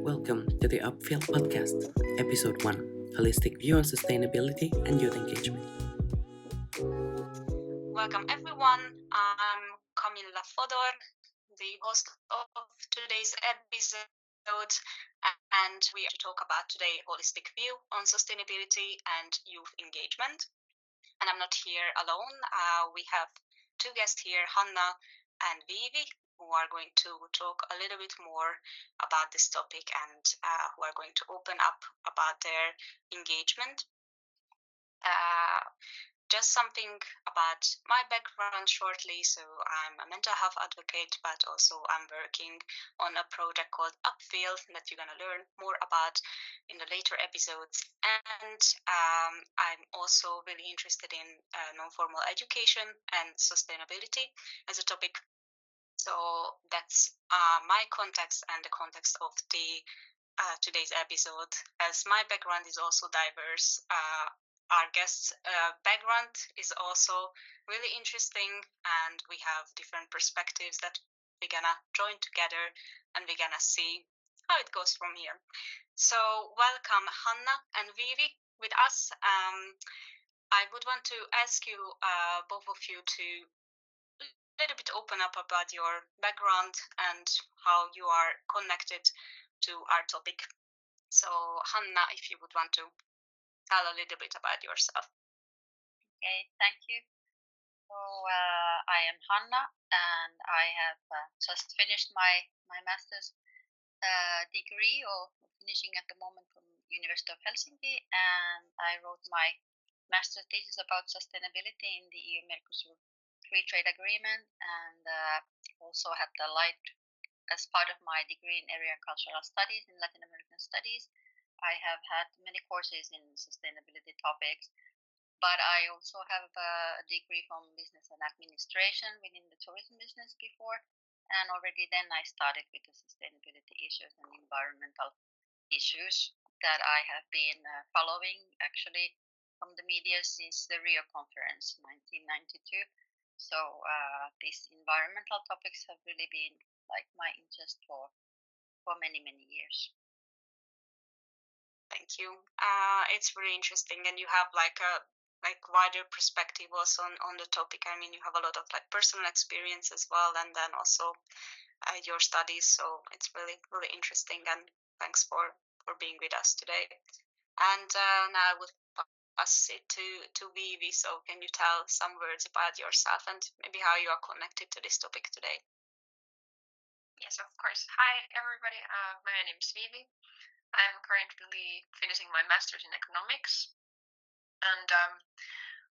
Welcome to the Upfield Podcast, Episode 1, Holistic View on Sustainability and Youth Engagement. Welcome everyone, I'm Kamilla Fodor, the host of today's episode, and we are to talk about today holistic view on sustainability and youth engagement. And I'm not here alone, we have two guests here, Hanna and Viivi, who are going to talk a little bit more about this topic and who are going to open up about their engagement. Just something about my background shortly. So I'm a mental health advocate, but also I'm working on a project called Upfield that you're going to learn more about in the later episodes. And I'm also really interested in non-formal education and sustainability as a topic. So that's my context and the context of the today's episode. As my background is also diverse, our guest's background is also really interesting, and we have different perspectives that we're gonna join together and we're gonna see how it goes from here. So welcome Hanna and Viivi with us. I would want to ask you, both of you, to a little bit open up about your background and how you are connected to our topic. So Hanna, if you would want to tell a little bit about yourself. Okay, thank you. So I am Hanna, and I have just finished my master's degree, or finishing at the moment, from University of Helsinki, and I wrote my master's thesis about sustainability in the EU-Mercosur Free Trade Agreement, and also had the light as part of my degree in area cultural studies in Latin American studies. I have had many courses in sustainability topics, but I also have a degree from business and administration within the tourism business before, and already then I started with the sustainability issues and environmental issues that I have been following actually from the media since the Rio conference 1992. So these environmental topics have really been like my interest for many years. Thank you. It's really interesting, and you have like a wider perspective also on the topic. I mean, you have a lot of like personal experience as well, and then also your studies. So it's really interesting, and thanks for being with us today. And now I would pass it to Viivi. So can you tell some words about yourself and maybe how you are connected to this topic today? Yes, of course. Hi, everybody. My name is Viivi. I'm currently finishing my master's in economics. And,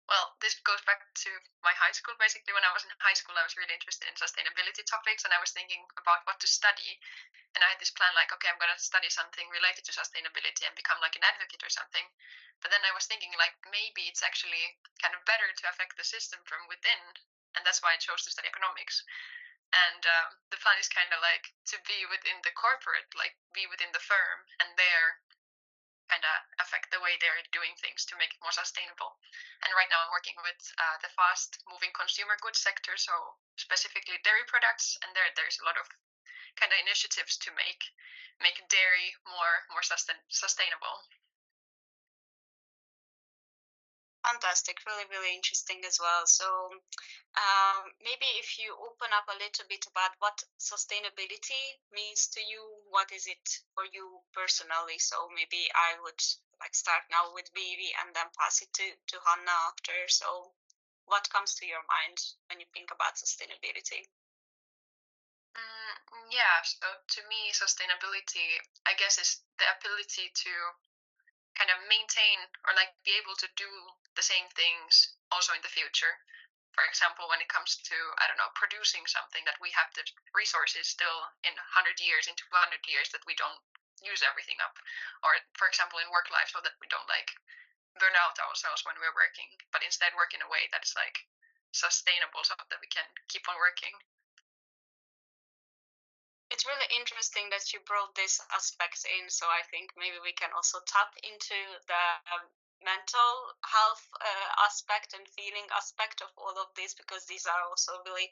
well, this goes back to my high school. Basically, when I was in high school, I was really interested in sustainability topics, and I was thinking about what to study. And I had this plan, like, okay, I'm going to study something related to sustainability and become like an advocate or something. But then I was thinking, like, maybe it's actually kind of better to affect the system from within. And that's why I chose to study economics. And the plan is kind of like to be within the corporate, like be within the firm, and there kind of affect the way they're doing things to make it more sustainable. And right now I'm working with the fast moving consumer goods sector, so specifically dairy products, and there's a lot of kind of initiatives to make dairy more sustainable. Fantastic, really interesting as well. So maybe if you open up a little bit about what sustainability means to you, what is it for you personally? So maybe I would like start now with Viivi and then pass it to Hanna after. So what comes to your mind when you think about sustainability? Yeah, so to me, sustainability, I guess, is the ability to kind of maintain or like be able to do the same things also in the future. For example, when it comes to, I don't know, producing something, that we have the resources still in 100 years, in 200 years, that we don't use everything up. Or, for example, in work life, so that we don't like burn out ourselves when we're working, but instead work in a way that is like sustainable so that we can keep on working. It's really interesting that you brought this aspect in. So I think maybe we can also tap into the mental health aspect and feeling aspect of all of this, because these are also really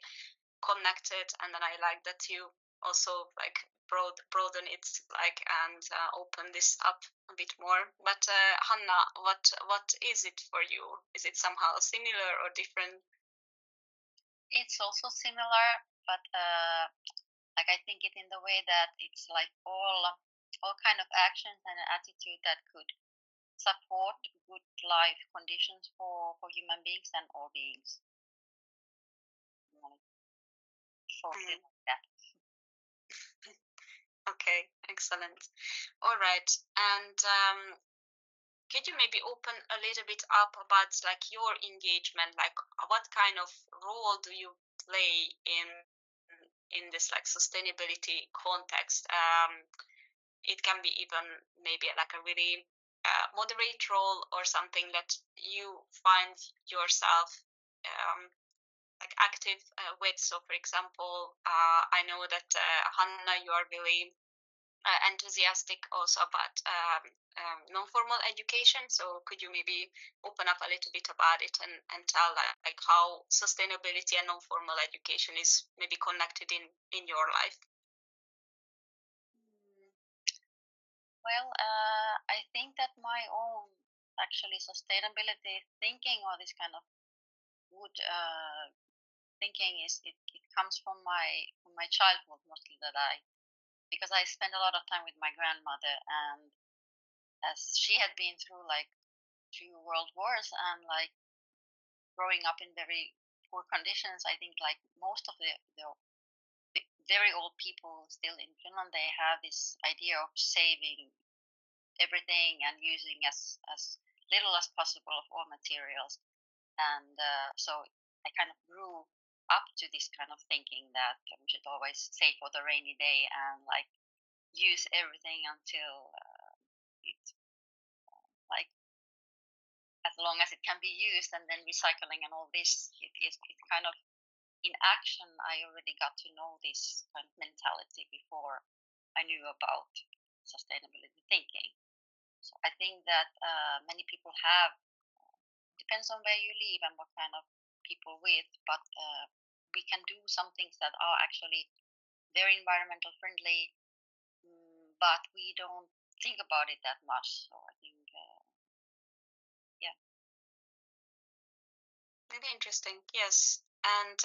connected. And then I like that you also like broaden it like and open this up a bit more. But Hanna, what is it for you? Is it somehow similar or different? It's also similar, but like I think it in the way that it's like all kind of actions and attitude that could support good life conditions for human beings and all beings. Shortly like that. Okay, excellent. All right, and could you maybe open a little bit up about like your engagement? Like, what kind of role do you play in this like sustainability context? It can be even maybe like a really moderate role or something that you find yourself like active with. So, for example, I know that Hanna, you are really enthusiastic also about non-formal education. So could you maybe open up a little bit about it and tell like how sustainability and non-formal education is maybe connected in your life? Well, I think that my own actually sustainability thinking or this kind of good thinking it comes from my childhood mostly, that because I spent a lot of time with my grandmother, and as she had been through like 2 world wars and like growing up in very poor conditions, I think like most of the very old people still in Finland, they have this idea of saving everything and using as little as possible of all materials. And so I kind of grew up to this kind of thinking that we should always save for the rainy day and like use everything until it's like as long as it can be used, and then recycling and all this. It kind of in action. I already got to know this kind of mentality before I knew about sustainability thinking. So I think that many people have, depends on where you live and what kind of people with, but we can do some things that are actually very environmental friendly, but we don't think about it that much. So I think, yeah. Very interesting. Yes. And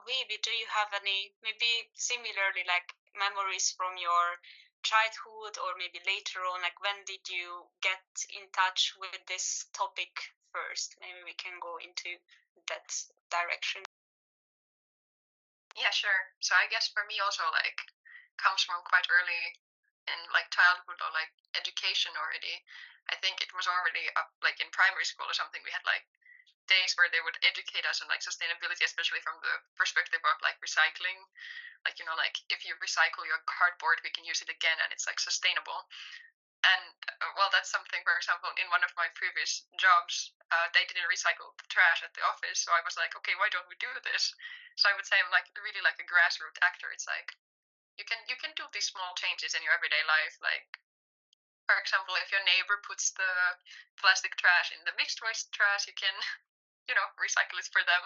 Viivi, do you have any maybe similarly like memories from your childhood or maybe later on? Like when did you get in touch with this topic first? Maybe we can go into that direction. Yeah, sure. So I guess for me also like comes from quite early in like childhood or like education already. I think it was already up like in primary school or something. We had like days where they would educate us on like sustainability, especially from the perspective of like recycling. Like, you know, like if you recycle your cardboard, we can use it again and it's like sustainable. And well, that's something, for example, in one of my previous jobs, they didn't recycle the trash at the office. So I was like, okay, why don't we do this? So I would say I'm like really like a grassroots actor. It's like you can do these small changes in your everyday life. Like, for example, if your neighbor puts the plastic trash in the mixed waste trash, you can, you know, recycle it for them.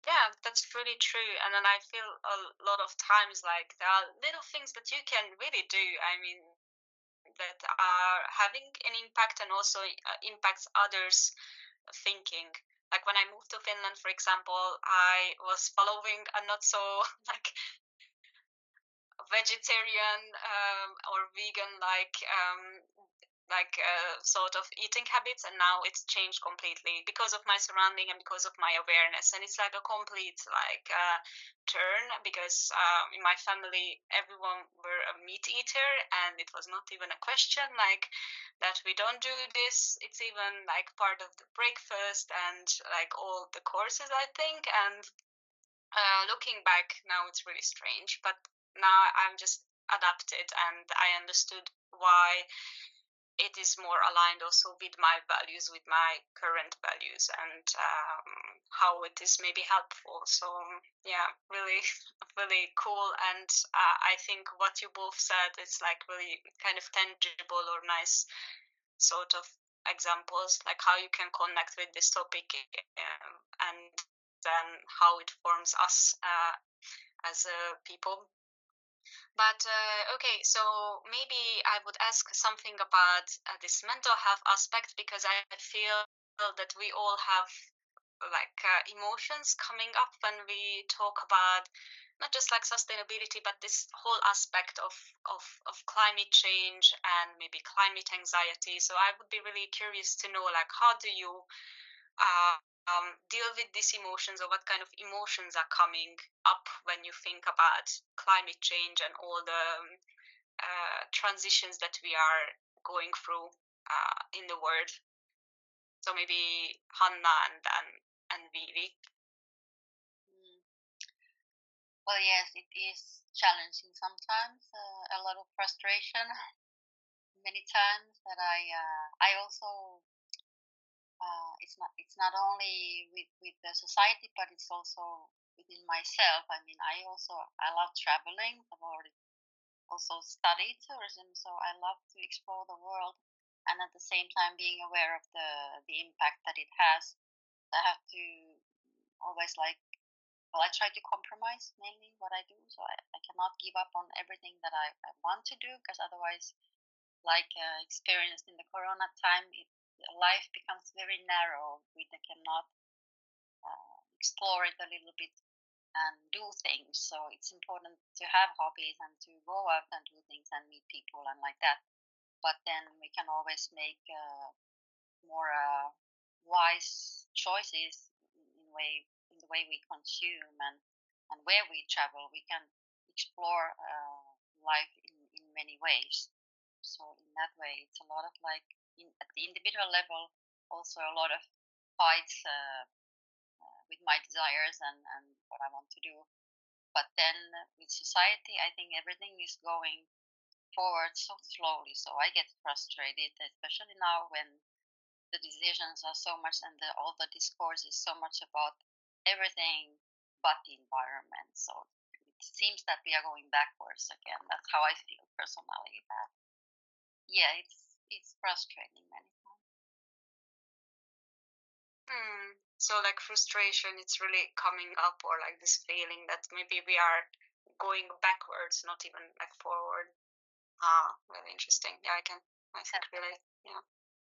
Yeah, that's really true. And then I feel a lot of times like there are little things that you can really do. I mean, that are having an impact and also impacts others' thinking. Like when I moved to Finland, for example, I was following a not so like vegetarian or vegan sort of eating habits, and now it's changed completely because of my surrounding and because of my awareness. And it's like a complete like turn, because in my family everyone were a meat eater, and it was not even a question like that we don't do this. It's even like part of the breakfast and like all the courses, I think. And looking back now, it's really strange, but now I'm just adapted and I understood why it is more aligned also with my values, with my current values, and how it is maybe helpful. So yeah, really, really cool. And I think what you both said is like really kind of tangible or nice sort of examples, like how you can connect with this topic, and then how it forms us as people. But okay, so maybe I would ask something about this mental health aspect, because I feel that we all have like emotions coming up when we talk about not just like sustainability, but this whole aspect of climate change and maybe climate anxiety. So I would be really curious to know, like, how do you uh, deal with these emotions, or what kind of emotions are coming up when you think about climate change and all the transitions that we are going through in the world. So maybe Hanna and Viivi. Well, yes, it is challenging sometimes. A lot of frustration. Many times that I also it's not only with the society, but it's also within myself. I mean, I love traveling. I've already also studied tourism, so I love to explore the world, and at the same time being aware of the impact that it has. I have to always I try to compromise mainly what I do, so I cannot give up on everything that I want to do, because otherwise, like experienced in the corona time, life becomes very narrow. We cannot explore it a little bit and do things. So it's important to have hobbies and to go out and do things and meet people and like that. But then we can always make more wise choices in the way we consume and where we travel. We can explore life in many ways. So in that way, it's a lot of like at the individual level, also a lot of fights with my desires and what I want to do. But then with society, I think everything is going forward so slowly. So I get frustrated, especially now when the decisions are so much and all the discourse is so much about everything but the environment. So it seems that we are going backwards again. That's how I feel personally. That yeah, it's frustrating many times. So like frustration, it's really coming up, or like this feeling that maybe we are going backwards, not even like forward. Really interesting. Yeah, I think relate. Yeah.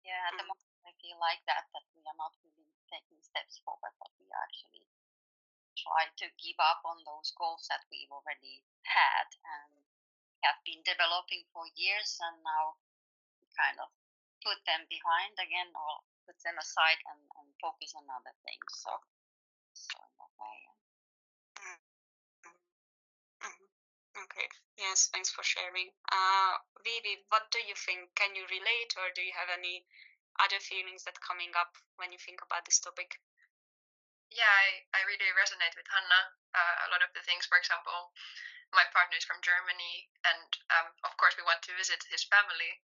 Yeah, at the moment I feel like that we are not really taking steps forward, but we actually try to give up on those goals that we've already had and have been developing for years, and now we kind of put them behind again, or put them aside and focus on other things. So in that way. Okay. Yes, thanks for sharing. Viivi, what do you think? Can you relate, or do you have any other feelings that coming up when you think about this topic? Yeah, I really resonate with Hanna. A lot of the things, for example, my partner is from Germany, and of course we want to visit his family.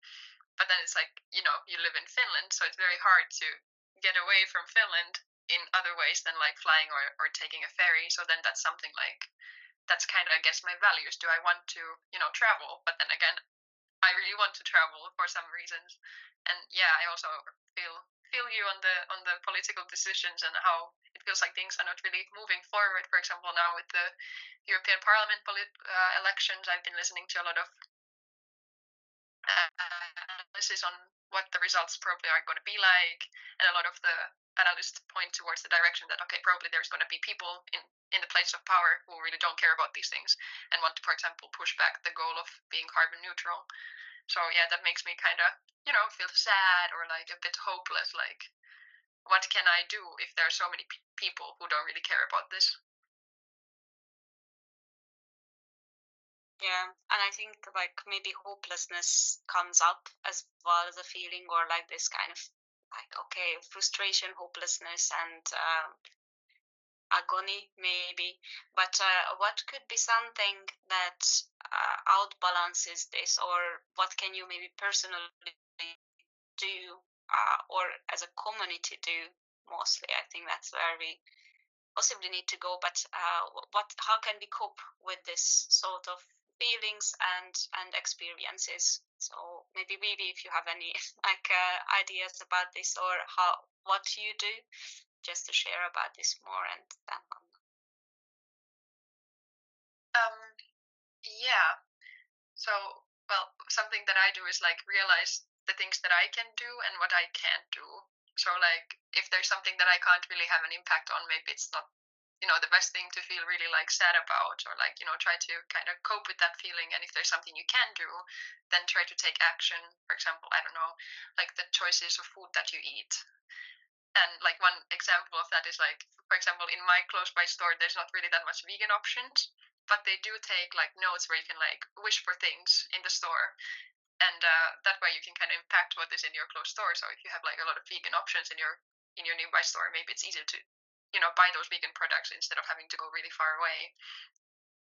But then it's like, you know, you live in Finland, so it's very hard to get away from Finland in other ways than like flying or taking a ferry. So then that's something like, that's kind of, I guess, my values. Do I want to, you know, travel? But then again, I really want to travel for some reasons. And yeah, I also feel you on the political decisions and how it feels like things are not really moving forward. For example, now with the European Parliament elections, I've been listening to a lot of analysis on what the results probably are going to be like, and a lot of the analysts point towards the direction that okay, probably there's going to be people in the place of power who really don't care about these things and want to, for example, push back the goal of being carbon neutral. So yeah, that makes me kind of, you know, feel sad or like a bit hopeless. Like, what can I do if there are so many people who don't really care about this? Yeah, and I think like maybe hopelessness comes up as well as a feeling, or like this kind of like okay, frustration, hopelessness, and agony maybe. But what could be something that outbalances this, or what can you maybe personally do, or as a community do? Mostly, I think that's where we possibly need to go. But how can we cope with this sort of feelings and experiences? So maybe Viivi, if you have any like ideas about this, or what you do, just to share about this more, and then Yeah, So, well, something that I do is like realize the things that I can do and what I can't do. So, like, if there's something that I can't really have an impact on, maybe it's not, the best thing to feel really like sad about, or like, try to kind of cope with that feeling. And if there's something you can do, then try to take action. For example, I don't know, like the choices of food that you eat. And like one example of that is like, for example, in my close by store, there's not really that much vegan options, but they do take like notes where you can like wish for things in the store, and that way you can kind of impact what is in your close store. So if you have like a lot of vegan options in your nearby store, maybe it's easier to buy those vegan products instead of having to go really far away.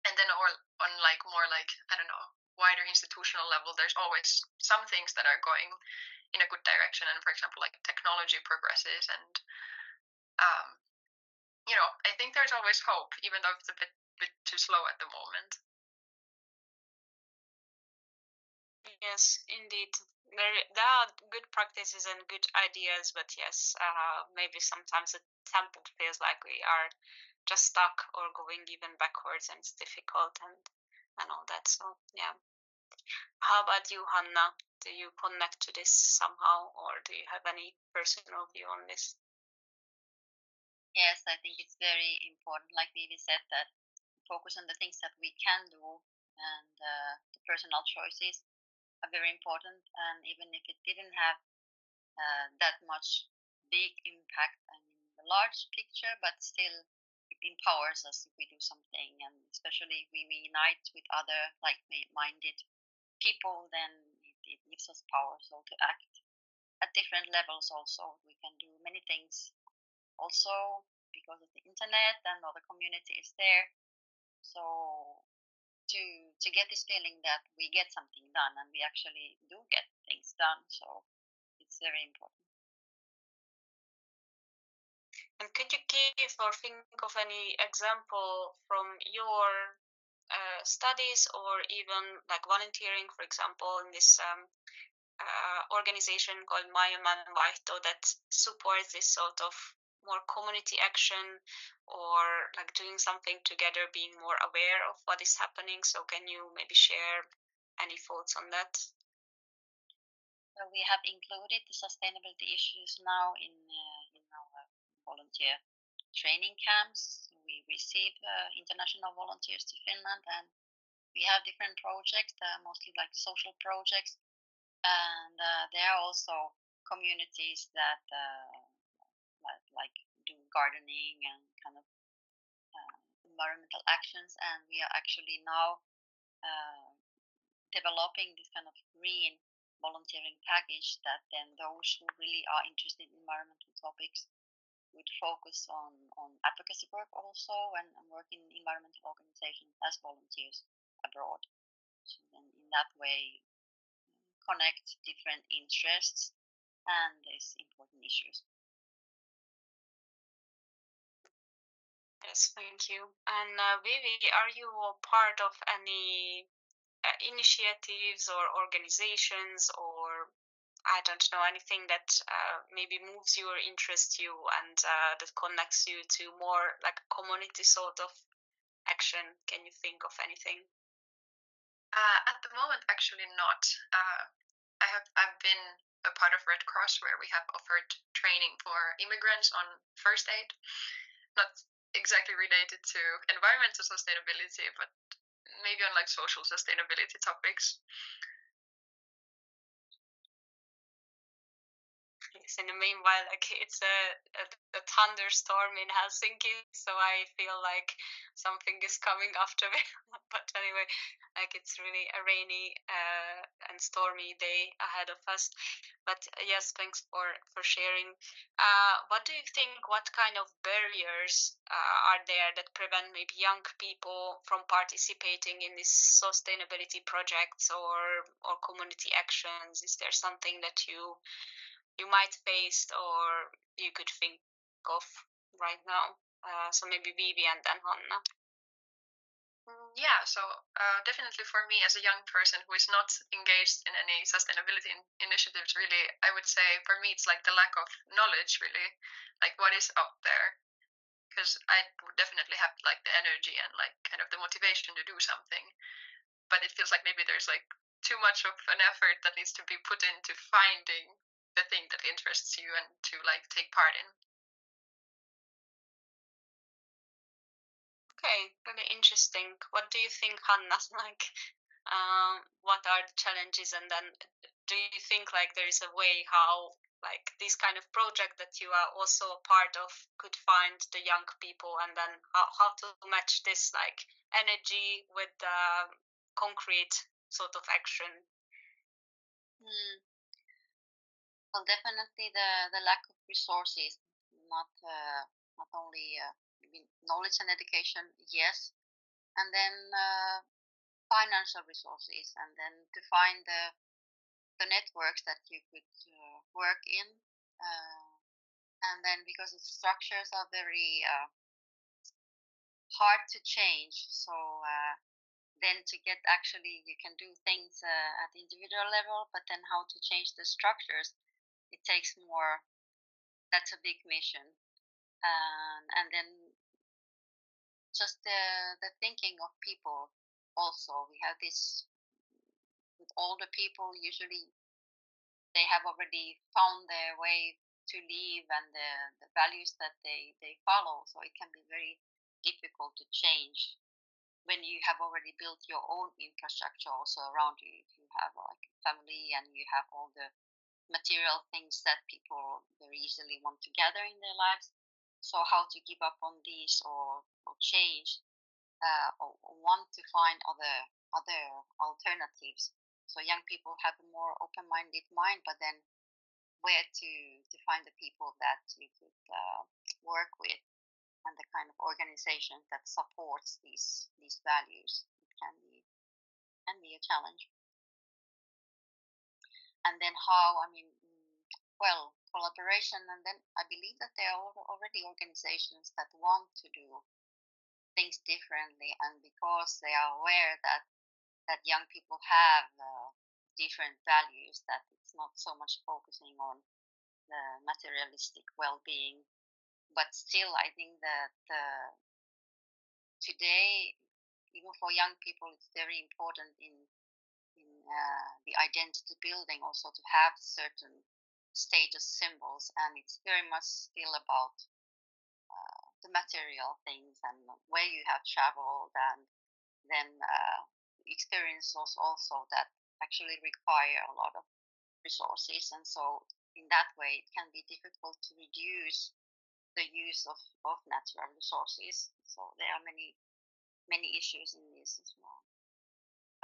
And then or on like more like I don't know wider institutional level, there's always some things that are going in a good direction, and for example like technology progresses, and um, I think there's always hope, even though it's a bit too slow at the moment. Yes, indeed. There are good practices and good ideas, but yes, maybe sometimes the tempo feels like we are just stuck or going even backwards, and it's difficult and all that. So yeah. How about you, Hanna? Do you connect to this somehow, or do you have any personal view on this? Yes, I think it's very important, like Viivi said, that focus on the things that we can do, and the personal choices are very important. And even if it didn't have that much big impact, I mean, the large picture, but still it empowers us if we do something, and especially if we unite with other like-minded people, then it gives us power. So to act at different levels, also we can do many things. Also because of the internet and other community is there, so to get this feeling that we get something done, and we actually do get things done, so it's very important. And could you give or think of any example from your studies, or even like volunteering, for example, in this organization called Maailman Vaihto that supports this sort of more community action, or like doing something together, being more aware of what is happening? So can you maybe share any thoughts on that? We have included the sustainability issues now in our volunteer training camps. We receive international volunteers to Finland, and we have different projects, mostly like social projects, and there are also communities that like do gardening and kind of environmental actions, and we are actually now developing this kind of green volunteering package that then those who really are interested in environmental topics would focus on advocacy work also, and work in environmental organizations as volunteers abroad. So then in that way connect different interests and these important issues. Yes, thank you. And Vivi, are you a part of any initiatives or organizations, or I don't know, anything that maybe moves you or interests you, and that connects you to more like a community sort of action? Can you think of anything? At the moment, actually not. I've been a part of Red Cross, where we have offered training for immigrants on first aid, not exactly related to environmental sustainability, but maybe on like social sustainability topics. Yes, in the meanwhile, like it's a thunderstorm in Helsinki, so I feel like something is coming after me. But anyway, like it's really a rainy and stormy day ahead of us. But yes, thanks for sharing. What do you think? What kind of barriers are there that prevent maybe young people from participating in these sustainability projects or community actions? Is there something that you might face or you could think of right now? So maybe Viivi and then Hanna. Yeah, so definitely for me as a young person who is not engaged in any sustainability initiatives, really, I would say for me it's like the lack of knowledge, really, like what is out there. Because I would definitely have like the energy and like kind of the motivation to do something, but it feels like maybe there's like too much of an effort that needs to be put into finding the thing that interests you and to like take part in. Okay, really interesting. What do you think, Hanna? Like, what are the challenges, and then do you think like there is a way how like this kind of project that you are also a part of could find the young people, and then how to match this like energy with the concrete sort of action? Well, definitely the lack of resources, not only knowledge and education, yes, and then financial resources, and then to find the networks that you could work in, and then because the structures are very hard to change, so then to get actually you can do things at the individual level, but then how to change the structures, it takes more. That's a big mission, and then just the thinking of people. Also, we have this with older people. Usually, they have already found their way to live and the values that they follow. So it can be very difficult to change when you have already built your own infrastructure also around you. If you have like a family and you have all the material things that people very easily want to gather in their lives. So how to give up on these or change or want to find other alternatives. So young people have a more open-minded mind, but then where to find the people that you could work with and the kind of organization that supports these values, it can be a challenge. And then how, I mean, well, collaboration, and then I believe that there are already organizations that want to do things differently, and because they are aware that young people have different values, that it's not so much focusing on the materialistic well-being, but still I think that today, even for young people, it's very important in the identity building also to have certain status symbols, and it's very much still about the material things and where you have traveled, and then experiences also that actually require a lot of resources, and so in that way it can be difficult to reduce the use of natural resources. So there are many issues in this as well.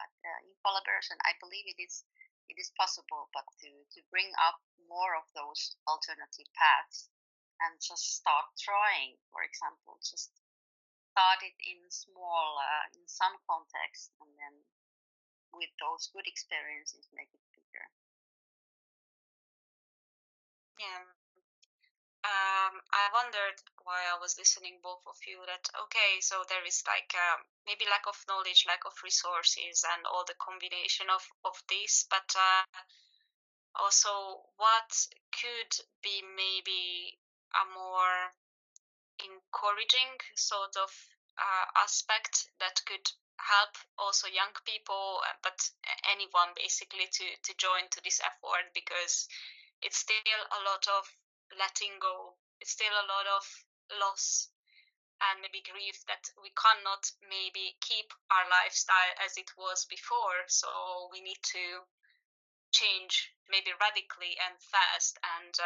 But in collaboration, I believe it is possible, but to bring up more of those alternative paths and just start trying, for example, just start it in small, in some context, and then with those good experiences, make it bigger. Yeah. I wondered while I was listening both of you that okay, so there is like maybe lack of knowledge, lack of resources, and all the combination of this, but also what could be maybe a more encouraging sort of aspect that could help also young people, but anyone basically to join to this effort, because it's still a lot of letting go. It's still a lot of loss and maybe grief that we cannot maybe keep our lifestyle as it was before. So we need to change maybe radically and fast. And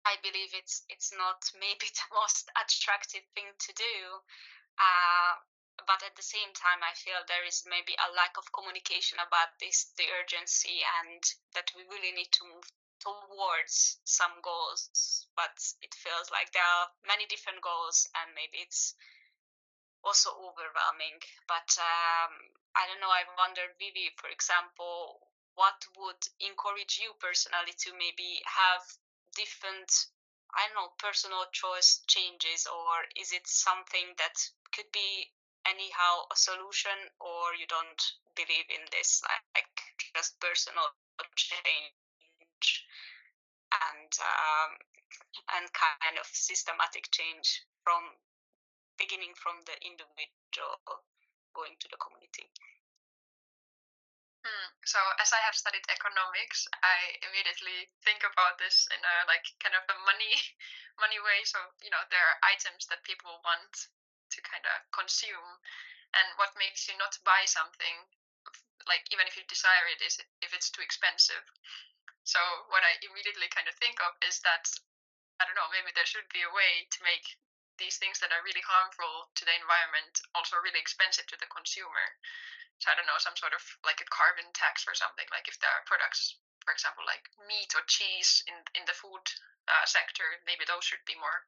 I believe it's not maybe the most attractive thing to do. Uh, but at the same time, I feel there is maybe a lack of communication about this, the urgency, and that we really need to move towards some goals. But it feels like there are many different goals, and maybe it's also overwhelming. But I don't know. I wondered, Vivi, for example, what would encourage you personally to maybe have different, I don't know, personal choice changes, or is it something that could be anyhow a solution, or you don't believe in this, like just personal change and kind of systematic change from beginning from the individual going to the community? So as I have studied economics, I immediately think about this in a like kind of a money money way. So there are items that people want to kind of consume, and what makes you not buy something, like even if you desire it, is if it's too expensive. So what I immediately kind of think of is that, I don't know, maybe there should be a way to make these things that are really harmful to the environment also really expensive to the consumer. So I don't know, some sort of like a carbon tax or something. Like if there are products, for example, like meat or cheese in the food sector, maybe those should be more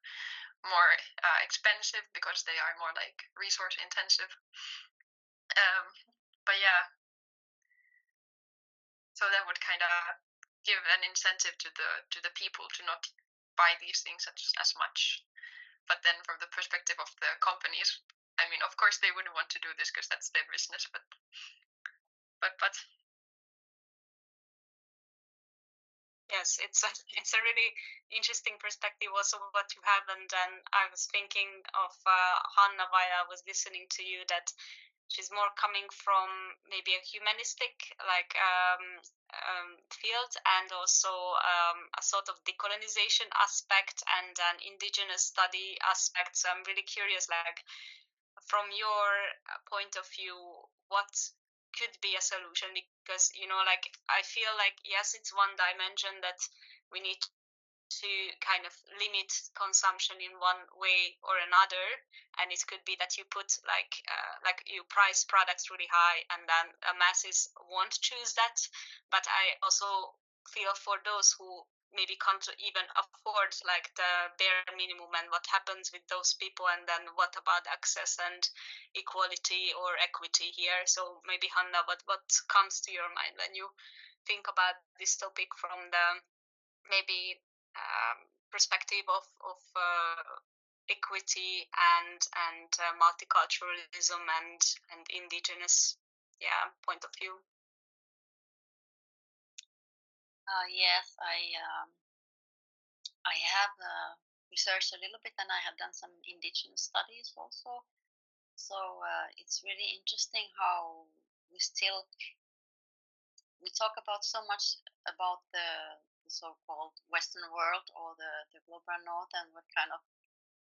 expensive because they are more like resource intensive. But yeah, so that would kind of give an incentive to the people to not buy these things as much. But then from the perspective of the companies, I mean, of course they wouldn't want to do this because that's their business, but Yes, it's a really interesting perspective also what you have, and then I was thinking of Hanna while I was listening to you, that she's more coming from maybe a humanistic field, and also a sort of decolonization aspect and an indigenous study aspect. So I'm really curious, like from your point of view, what could be a solution? Because like I feel like yes, it's one dimension that we need to kind of limit consumption in one way or another, and it could be that you put like you price products really high and then masses won't choose that. But I also feel for those who maybe can't even afford like the bare minimum, and what happens with those people, and then what about access and equality or equity here. So maybe Hanna, what comes to your mind when you think about this topic from the maybe perspective of equity and multiculturalism and indigenous point of view? Yes, I have researched a little bit, and I have done some indigenous studies also. So it's really interesting how we talk about so much about the so-called Western world, or the global North, and what kind of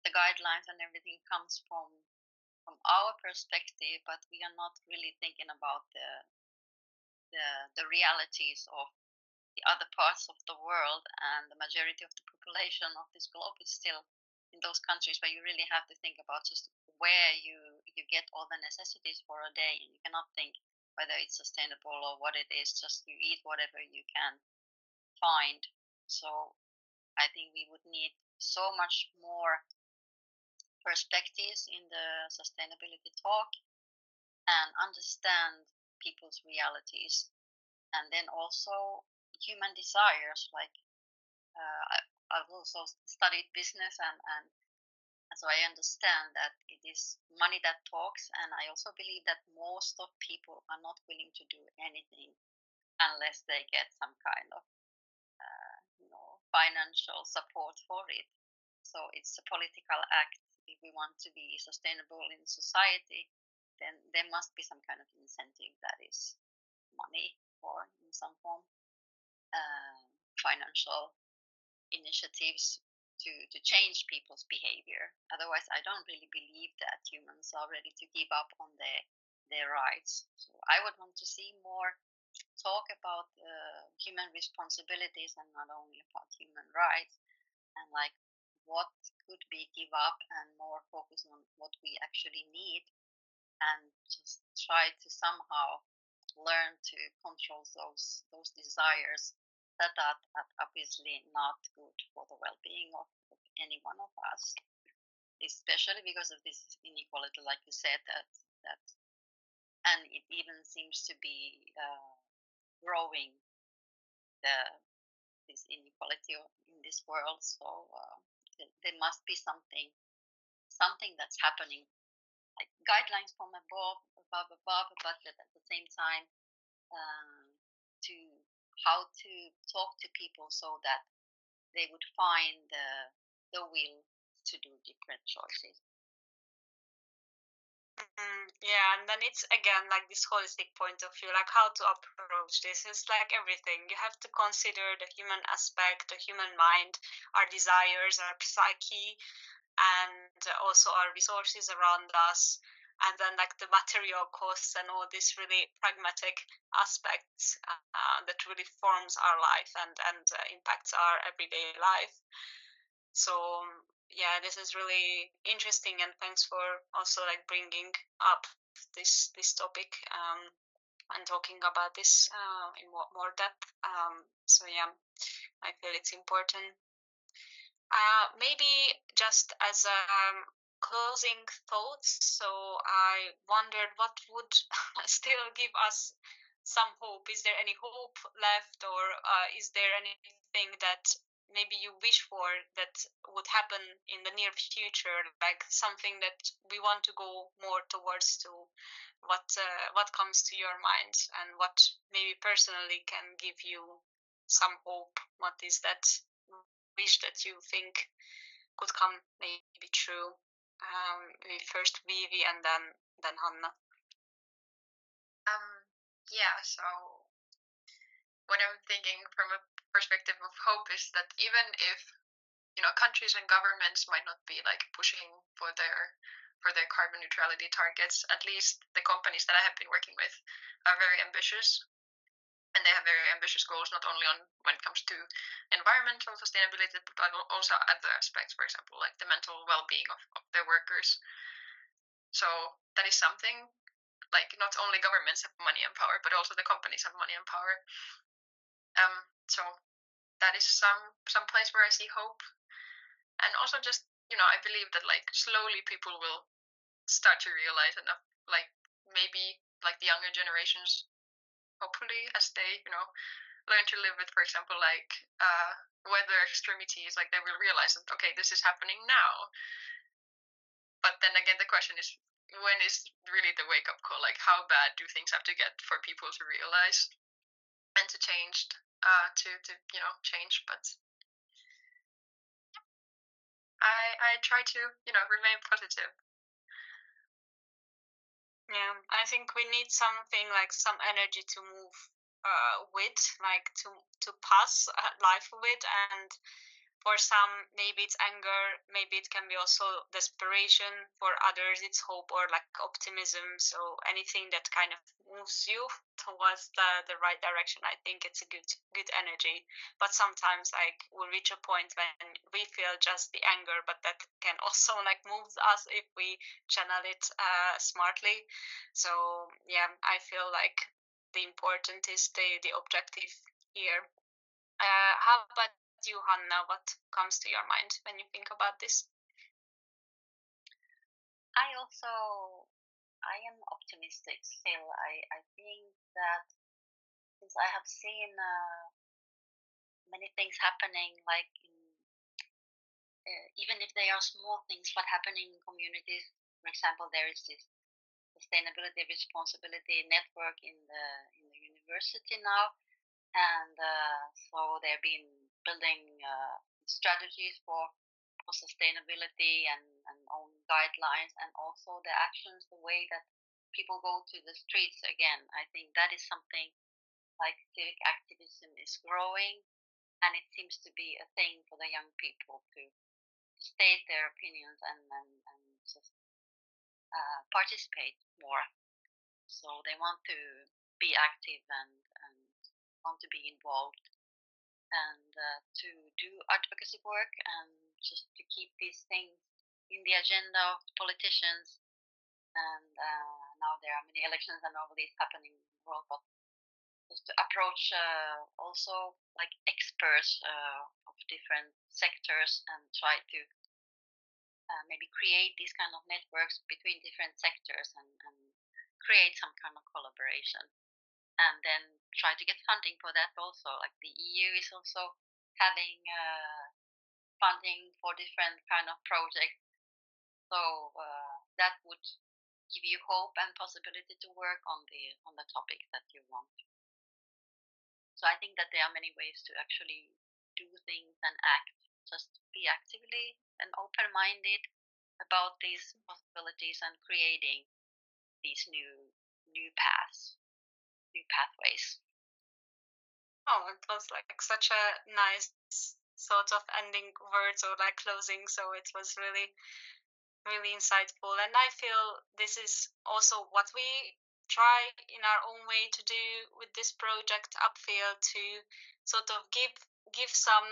the guidelines and everything comes from our perspective, but we are not really thinking about the realities of the other parts of the world, and the majority of the population of this globe is still in those countries where you really have to think about just where you get all the necessities for a day, and you cannot think whether it's sustainable or what it is, just you eat whatever you can find. So I think we would need so much more perspectives in the sustainability talk, and understand people's realities, and then also human desires. Like I've also studied business, and so I understand that it is money that talks, and I also believe that most of people are not willing to do anything unless they get some kind of financial support for it. So it's a political act. If we want to be sustainable in society, then there must be some kind of incentive that is money, or in some form uh, financial initiatives to change people's behavior. Otherwise, I don't really believe that humans are ready to give up on their rights. So I would want to see more talk about human responsibilities, and not only about human rights, and like what could we give up, and more focus on what we actually need, and just try to somehow learn to control those desires that are obviously not good for the well-being of any one of us, especially because of this inequality, like you said, that and it even seems to be growing, the this inequality in this world. So there must be something that's happening, like guidelines from above, but at the same time, to how to talk to people so that they would find the will to do different choices. Yeah, and then it's again like this holistic point of view, like how to approach this. It's like everything. You have to consider the human aspect, the human mind, our desires, our psyche, and also our resources around us, and then like the material costs and all these really pragmatic aspects that really forms our life and impacts our everyday life. So yeah, this is really interesting, and thanks for also like bringing up this topic and talking about this in more depth. So yeah, I feel it's important. Maybe just as a closing thoughts. So I wondered what would still give us some hope. Is there any hope left, or is there anything that maybe you wish for that would happen in the near future, like something that we want to go more towards to? What comes to your mind, and what maybe personally can give you some hope? What is that wish that you think could come maybe true? Maybe first Viivi and then Hanna. Yeah, so what I'm thinking from a perspective of hope is that even if countries and governments might not be like pushing for their carbon neutrality targets, at least the companies that I have been working with are very ambitious, and they have very ambitious goals, not only on when it comes to environmental sustainability, but also other aspects, for example, like the mental well-being of their workers. So that is something, like not only governments have money and power, but also the companies have money and power. So that is some place where I see hope. And also just, I believe that like slowly people will start to realize enough, like maybe like the younger generations, hopefully, as they, learn to live with, for example, like weather extremities, like they will realize that, okay, this is happening now. But then again, the question is, when is really the wake up call? Like, how bad do things have to get for people to realize and to change, to change? But I try to remain positive. Yeah, I think we need something like some energy to move with, like to pass life with, and for some maybe it's anger, maybe it can be also desperation. For others it's hope or like optimism. So anything that kind of moves you towards the right direction, I think it's a good energy. But sometimes like we'll reach a point when we feel just the anger, but that can also like move us if we channel it smartly. So yeah, I feel like the important is the objective here. How about you, Hanna? What comes to your mind when you think about this? I am optimistic still. I think that since I have seen many things happening, like even if they are small things, what happening in communities. For example, there is this sustainability responsibility network in the university now, and so they've been building strategies for sustainability and own guidelines, and also the actions, the way that people go to the streets again. I think that is something like civic activism is growing, and it seems to be a thing for the young people to state their opinions and just participate more. So they want to be active and want to be involved, and to do advocacy work, and just to keep these things in the agenda of politicians. And now there are many elections and all these happening in the world, but just to approach also like experts of different sectors and try to maybe create these kind of networks between different sectors, and create some kind of collaboration, and then try to get funding for that also. Like the EU is also having funding for different kind of projects, so that would give you hope and possibility to work on the topic that you want. So I think that there are many ways to actually do things and act. Just be actively and open-minded about these possibilities and creating these new paths, new pathways. Oh, it was like such a nice sort of ending words or like closing. So it was really, really insightful. And I feel this is also what we try in our own way to do with this project Upfield, to sort of give some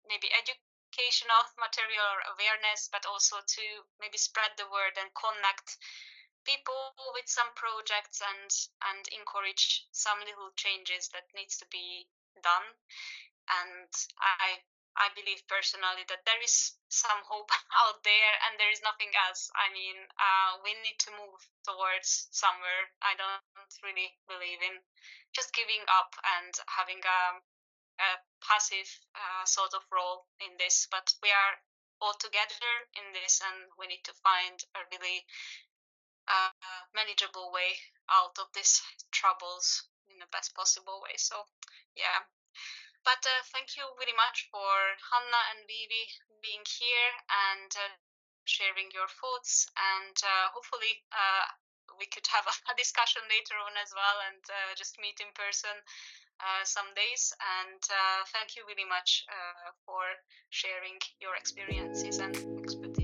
maybe educational material or awareness, but also to maybe spread the word and connect people with some projects and encourage some little changes that needs to be done. And I believe personally that there is some hope out there, and there is nothing else. I mean, we need to move towards somewhere. I don't really believe in just giving up and having a passive sort of role in this, but we are all together in this, and we need to find a really manageable way out of these troubles in the best possible way. So, yeah. But thank you very much for Hanna and Viivi being here and sharing your thoughts. And hopefully, we could have a discussion later on as well, and just meet in person some days. And thank you very much for sharing your experiences and expertise.